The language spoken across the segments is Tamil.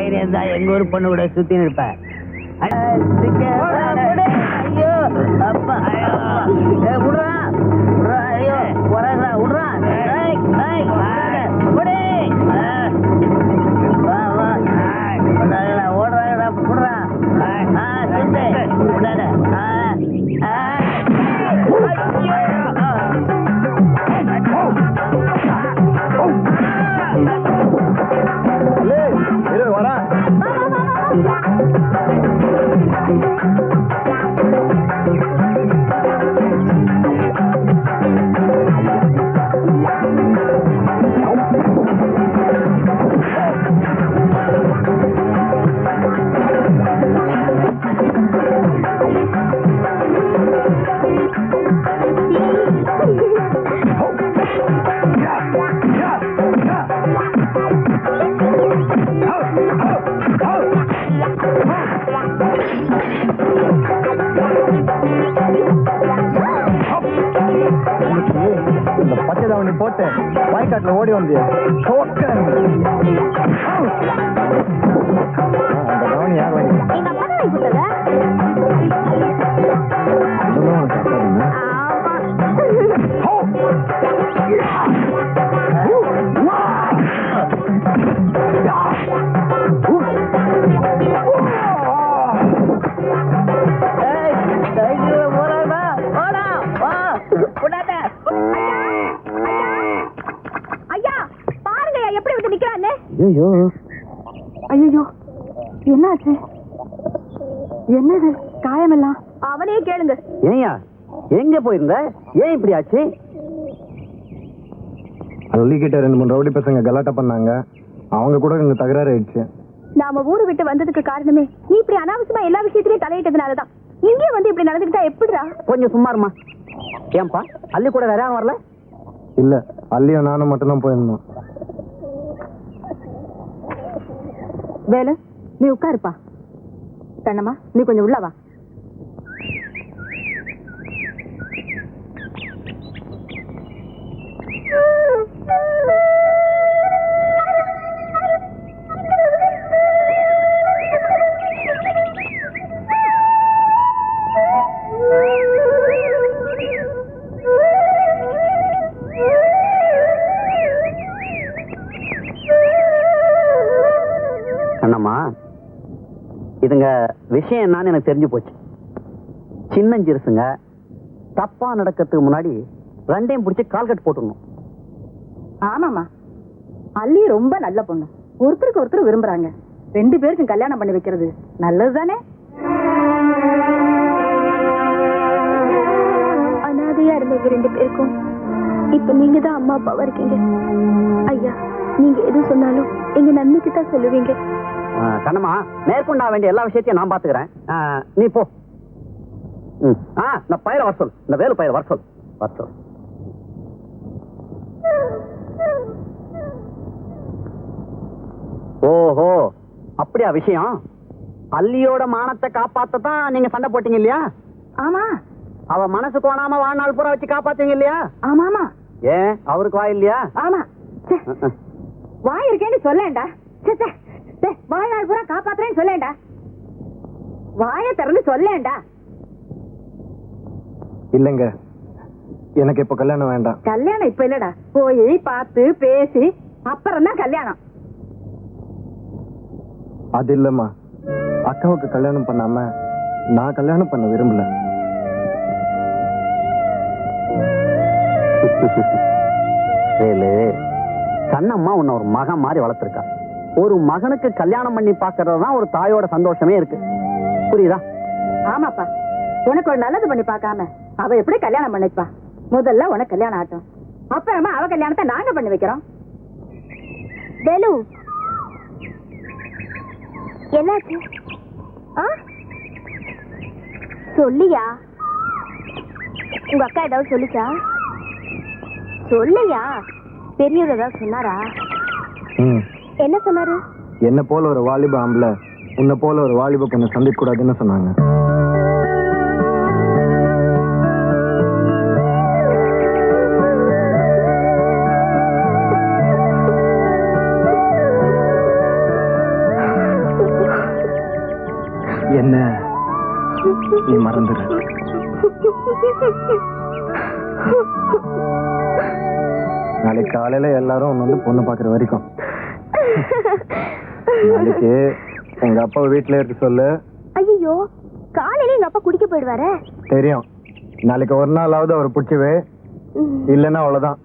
தைரியம் தான் எங்க ஊர் பொண்ணு கூட சுத்தி இருப்பேன். ஐயோ அப்பா விடுறா ஐயோ விடுறா ஓடுறாங்கடா விடுறா வரா இந்த பச்சை தாவணி போட்டு வாய்க்காட்டுல ஓடி வந்தியா அந்த தாவணி யார் வாங்கி ஐயோ ஐயோ என்னாச்சு? என்னது காயமெல்லாம்? அவனே கேளுங்க. ஏயா எங்க போயிருந்த? ஏன் இப்படி ஆச்சு? சொல்லிக்கிட்ட 2-3 ரவுடி பசங்க கலாட்டா பண்ணாங்க. அவங்க கூட இங்க தகராறு ஆயிடுச்சு. நாம ஊரு விட்டு வந்ததுக்கு காரணமே நீ இப்படி அனாவசியமா எல்லா விஷயத்திலயும் தலையிட்டதுனாலதான். இங்கே வந்து இப்படி நடந்துக்கிட்டா எப்படிடா? கொஞ்சம் சும்மா இருமா. ஏன்பா அள்ளி கூட வேற யாரும் வரல? இல்ல, அள்ளியும் நானும் மட்டும்தான் போயிருந்தோம். வேலு நீ உட்காருப்பா. கண்ணம்மா நீ கொஞ்சம் உள்ளவா. இதுங்க விஷயம் என்னன்னு எனக்கு தெரிஞ்சு போச்சு. சின்னஞ்சிறுசுங்க தப்பா நடக்கிறதுக்கு முன்னாடி ரெண்டையும் பிடிச்சி கால்கட் போட்டுடணும். ஆமாமா, அள்ளி ரொம்ப நல்ல பொண்ணு. ஒருத்தருக்கு ஒருத்தர் விரும்புறாங்க. 2 பேருக்கும் கல்யாணம் பண்ணி வைக்கிறது நல்லதுதானே? அனாதையா இருந்தவங்க 2 பேருக்கும் இப்ப நீங்க தான் அம்மா அப்பாவா இருக்கீங்க. ஐயா நீங்க எது சொன்னாலும் எங்க நன்மைக்கு தான் சொல்லுவீங்க. கண்ணம்மா, மேற்கொண்டா வேண்டிய எல்லா விஷயத்தையும் நான் பாத்துக்கிறேன். நீ போ. நான் பயிர வர சொல். இந்த வேலு பயிர வர சொல். ஓஹோ, அப்படியா விஷயம்? அள்ளியோட மானத்தை காப்பாத்தான் நீங்க சண்டை போட்டீங்க இல்லையா? ஆமா. அவ மனசு கோணாம வாழ்நாள் பூரா வச்சு காப்பாத்தீங்க இல்லையா? ஆமாமா. ஏன் அவருக்கு வாய் இல்லையா? ஆமா. வாய் இருக்கேன்னு சொல்லேன்டா. வாழ்நாள் பூரா காப்பாத்துறேன்னு சொல்லேன்டா. வாய திறந்து சொல்லேன்டா. இல்லங்க, எனக்கு இப்ப கல்யாணம் வேண்டாம். கல்யாணம் இப்ப இல்லடா. போய் பார்த்து பேசி அப்புறம் தான் கல்யாணம். அது இல்லம்மா, அக்காவுக்கு கல்யாணம் பண்ணாம நான் கல்யாணம் பண்ண விரும்பல. வேலு, கண்ணம்மா உன்னை ஒரு மகன் மாதிரி வளர்த்திருக்கா. ஒரு மகனுக்கு கல்யாணம் பண்ணி பாக்குறது தான் ஒரு தாயோட சந்தோஷமே இருக்கு. புரியுதா? ஆமாப்பா, உனக்கு ஒரு நல்லது பண்ணி பார்க்காம அவ எப்படி கல்யாணம் பண்ணிப்பா? முதல்ல உனக்கு கல்யாணம் ஆட்டும், அப்புறமா அவ கல்யாணத்தை நாங்க பண்ணி வைக்கிறோம். வேலு என்னாச்சு? சொல்லியா? உங்க அக்கா ஏதாவது சொல்லிச்சா? சொல்லையா? பெரியவர் ஏதாவது சொன்னாரா? என்ன சொன்னாரு? என்ன போல ஒரு வாலிப ஆம்பளை உன்னை போல ஒரு வாலிப பொண்ணு சந்திக்க கூடாதுன்னு சொன்னாங்க. நீ மறந்துடு. நாளைக்கு காலையில எல்லாரும் வந்து பொண்ணு பாக்குற வரைக்கும் நாளைக்கு எங்க அப்பா வீட்டுல இருக்க சொல்லு. ஐயோ, காலையில எங்க அப்பா குடிக்க போயிடுவாரு. தெரியும், நாளைக்கு ஒரு நாளாவது அவர் பிடிச்சவே, இல்லைன்னா அவ்வளவுதான்.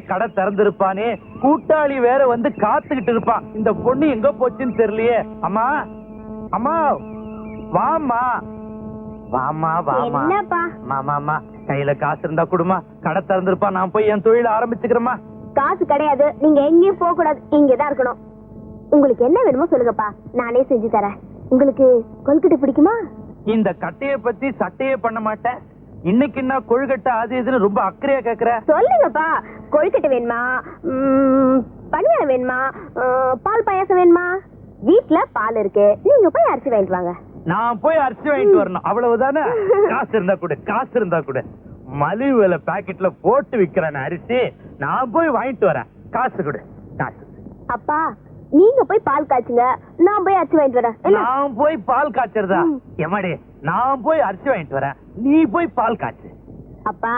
கடை திறந்திருப்பானே, கூட்டாளி வேற வந்து காத்துக்கிட்டு இருப்பான். இந்த பொண்ணு எங்க போச்சுன்னு தெரியலையே. அம்மா, அம்மா, வாமா, வாமா, வாமா. மாமா, கையில காசு இருந்தா கொடுமா. கடை திறந்திருப்பான், நான் போய் என் தொழில ஆரம்பிச்சுக்கிறேம்மா. காசு கிடையாது, நீங்க எங்கேயும் போக கூடாது, இங்கதான் இருக்கணும். உங்களுக்கு என்ன வேணுமோ சொல்லுங்கப்பா, நானே செஞ்சு தரேன். உங்களுக்கு கொழுக்கட்டை பிடிக்குமா? இந்த கட்டைய பத்தி சட்டையே பண்ண மாட்டேன். இன்னைக்கு என்ன கொழுக்கட்டை அது இதுன்னு ரொம்ப அக்கறையா கேக்குற? சொல்லுங்கப்பா, கொழுக்கட்டை வேணுமா, பணியாரம் வேணுமா, பால் பாயாசம் வேணுமா? வீட்டுல பால் இருக்கு, நீங்க போய் அரிசி வாங்கிட்டு வாங்க. நான் போய் அரிசி வாங்கிட்டு வரணும், அவ்வளவுதானே? காசு இருந்தா கூட, காசு இருந்தா கூட. மலிவு விலை பாக்கெட்ல போட்டு விக்கிறேன் அரிசி, நான் போய் வாங்கிட்டு வரேன். காசு கொடு, காசு. அப்பா, நீங்க போய் பால் காய்ச்சுங்க, நான் போய் அரிசி வாங்கிட்டு வரேன். நான் போய் பால் காய்ச்சறதா? எம்மாடி, நான் போய் அரிசி வாங்கிட்டு வரேன், நீ போய் பால் காய்ச்சு. அப்பா,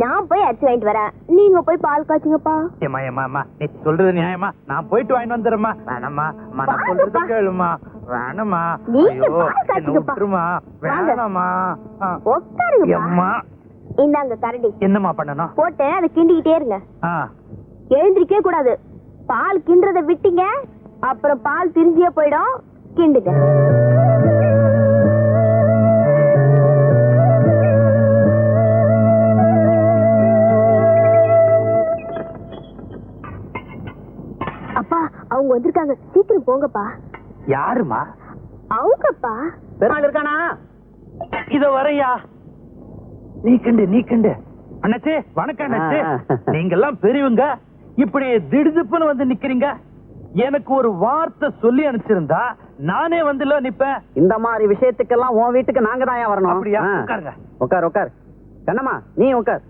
நான் போய் அரிசி வாங்கிட்டு வரேன், நீங்க போய் பால் காய்ச்சுங்கப்பா. ஏமா ஏமா அம்மா, நீ சொல்றது நியாயமா? நான் போயிட்டு வாங்கிட்டு வந்துடுறேம்மா. வேணாம்மா, நான் சொல்றது கேளுமா. வேணாமா, விட்டுருமா, வேணாமா. உட்காருங்கம்மா. இந்தாங்க கரண்டி. என்னம்மா பண்ணணும்? போட்டு அதை கிண்டிக்கிட்டே இருங்க. எழுந்திருக்கவே கூடாது. பால் கிண்டுறத விட்டீங்க, அப்புறம் பால் திரிஞ்சியே போயிடும். கிண்டுங்க. அப்பா, அவங்க வந்திருக்காங்க, சீக்கிரம் போங்கப்பா. யாருமா? அவங்கப்பா. பெருமாள் இருக்கானா? இதோ வரையா. நீ கண்டு அண்ணாச்சி, வணக்கம் அண்ணாச்சி. நீங்க எல்லாம் பெரியவங்க, இப்படி திடுதுப்புன்னு வந்து நிக்கிறீங்க. எனக்கு ஒரு வார்த்தை சொல்லி அனுப்பிச்சிருந்தா நானே வந்து நிப்பேன். இந்த மாதிரி விஷயத்துக்கெல்லாம் உன் வீட்டுக்கு நாங்க தான் வரணும். அப்படியா? உட்காருங்க. உட்கார். கண்ணம்மா, நீ உட்கார்.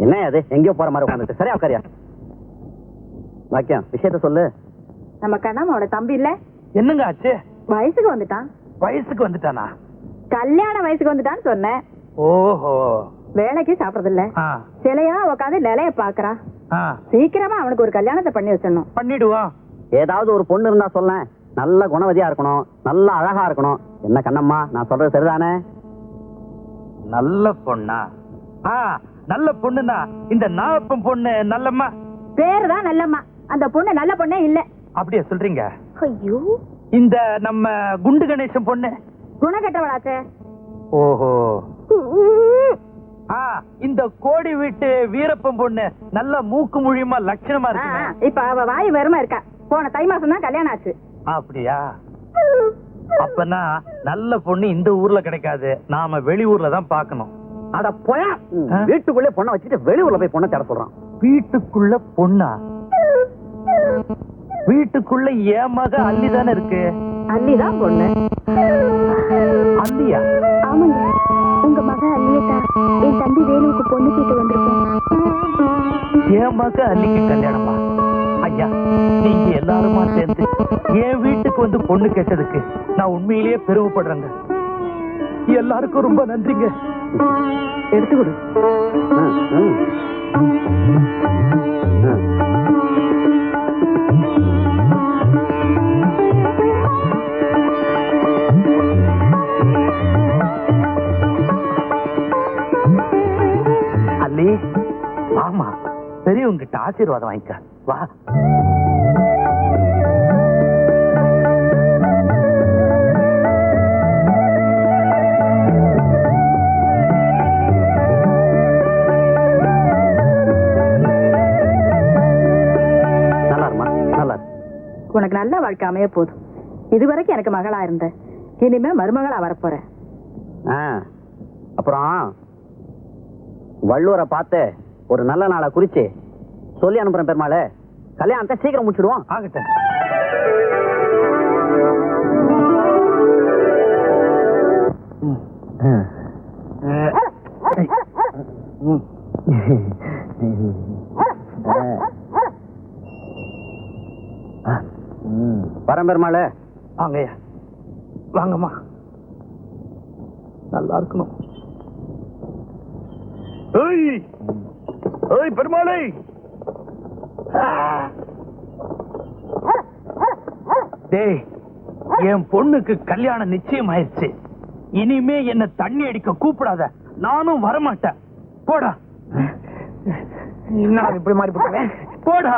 என்ன அது எங்கேயோ போற மாதிரி உட்காந்துட்டு? சரியா உட்காரியா? வாக்கியம், விஷயத்த சொல்லு. நம்ம கண்ணம்மாவோட தம்பி இல்ல, என்னங்க ஆச்சு? வயசுக்கு வந்துட்டான். வயசுக்கு வந்துட்டானா? கல்யாண வயசுக்கு வந்துட்டான்னு சொன்னேன். ஓஹோ. வேலைக்கு சாப்பிடறது இல்ல, சிலையா உட்காந்து நிலைய பாக்குறான். சீக்கிரமா அவனுக்கு ஒரு கல்யாணத்தை பண்ணி வச்சிடணும். பண்ணிடுவான். ஏதாவது ஒரு பொண்ணு இருந்தா சொல்ல, நல்ல குணவதியா இருக்கணும், நல்ல அழகா இருக்கணும். என்ன கண்ணம்மா, நான் சொல்றது சரிதானே? நல்ல பொண்ணா? நல்ல பொண்ணுனா இந்த நாப்பம் பொண்ணு நல்லம்மா. பேருதான் நல்லம்மா, அந்த பொண்ணு நல்ல பொண்ணே இல்ல. அப்படியா சொல்றீங்க? ஐயோ, இந்த நம்ம குண்டு கணேசன் பொண்ணு குணக்கட்டவளாச்சே. ஓஹோ. இந்த கோடி வீட்டு வீரப்பன் பொண்ணு நல்ல மூக்கு முழியமா லட்சணமா இருக்கு. இப்ப அவ வாய் வெறுமா இருக்கா. போன தை மாசம் தான் கல்யாணம் ஆச்சு. அப்படியா? அப்பனா நல்ல பொண்ணு இந்த ஊர்ல கிடைக்காது, நாம வெளியூர்ல தான் பாக்கணும். அட போயா, வீட்டுக்குள்ளே பொண்ணை வச்சுட்டு வெளியூர்ல போய் பொண்ணை தேட சொல்றான். வீட்டுக்குள்ள பொண்ணா? வீட்டுக்குள்ள என் மக அல்லி தானே இருக்கு. அல்லிதான் பொண்ணு. அல்லியா? ஆமாங்க, உங்க மக அல்லியத்தான் என் தம்பி வேலுவுக்கு பொண்ணு கேட்டு வந்திருக்கோம். என் மக அல்லிக்கு கல்யாணமா? ஐயா, நீங்க எல்லாருமா சேர்ந்து என் வீட்டுக்கு வந்து பொண்ணு கேட்டதுக்கு நான் உண்மையிலேயே பெருமைப்படுறேங்க. எல்லாருக்கும் ரொம்ப நன்றிங்க. எடுத்துக்கொடு. அல்லி, ஆமா, பெரியவங்க கிட்ட ஆசீர்வாதம் வாங்கிக்க வா. உனக்கு நல்ல வாழ்க்கை அமைய போதும். இதுவரைக்கும் எனக்கு மகளா இருந்த, இனிமே மருமகளா வரப்போறேன். அப்புறம் வள்ளுவரை பார்த்து ஒரு நல்ல நாளை குறிச்சு சொல்லி அனுப்புறேன். பெருமாளே, கல்யாணத்தை சீக்கிரம் முடிச்சிடுவோம். ஆகட்டும். வரேன் பெருமாளே. வாங்கய்யா, வாங்கம்மா. நல்லா இருக்கணும். பெருமாளை, டேய், என் பொண்ணுக்கு கல்யாணம் நிச்சயம் ஆயிடுச்சு. இனிமே என்ன தண்ணி அடிக்க கூப்பிடாத, நானும் வரமாட்டேன். போடா. இப்படி மாறி போட்டேன். போடா.